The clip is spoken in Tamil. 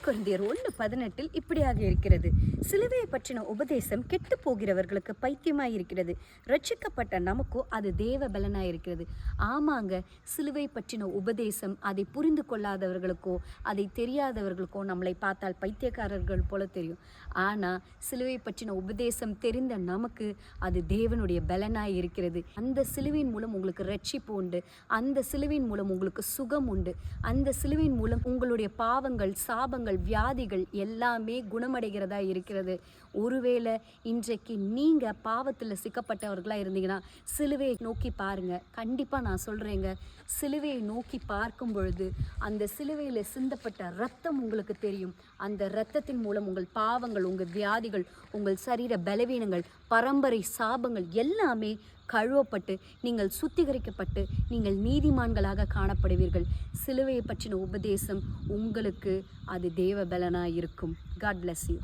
கொரிந்தியர் 1:18 இப்படியாக இருக்கிறது, சிலுவையை பற்றின உபதேசம் கெட்டு போகிறவர்களுக்கு பைத்தியமாய் இருக்கிறது, ரட்சிக்கப்பட்ட நமக்கோ அது தேவ பலனாய் இருக்கிறது. ஆமாங்க, சிலுவை பற்றின உபதேசம் அதை புரிந்து கொள்ளாதவர்களுக்கோ அதை தெரியாதவர்களுக்கோ நம்மளை பார்த்தால் பைத்தியக்காரர்கள் போல தெரியும். ஆனால் சிலுவை பற்றின உபதேசம் தெரிந்த நமக்கு அது தேவனுடைய பலனாய் இருக்கிறது. அந்த சிலுவையின் மூலம் உங்களுக்கு ரட்சிப்பு உண்டு, அந்த சிலுவையின் மூலம் உங்களுக்கு சுகம் உண்டு, அந்த சிலுவையின் மூலம் உங்களுடைய பாவங்கள், சாபங்கள், வியாதிகள் எல்லாமே குணமடைகிறதா இருக்கிறது. ஒருவேளை இன்றைக்கு நீங்கள் பாவத்தில் சிக்கப்பட்டவர்களாக இருந்தீங்கன்னா சிலுவையை நோக்கி பாருங்கள். கண்டிப்பாக நான் சொல்கிறேங்க, சிலுவையை நோக்கி பார்க்கும் பொழுது அந்த சிலுவையில் சிந்தப்பட்ட இரத்தம் உங்களுக்கு தெரியும். அந்த இரத்தத்தின் மூலம் உங்கள் பாவங்கள், உங்கள் வியாதிகள், உங்கள் சரீர பலவீனங்கள், பரம்பரை சாபங்கள் எல்லாமே கழுவப்பட்டு நீங்கள் சுத்திகரிக்கப்பட்டு நீங்கள் நீதிமான்களாக காணப்படுவீர்கள். சிலுவையை பற்றின உபதேசம் உங்களுக்கு அது தேவ பலனாக இருக்கும். God bless you.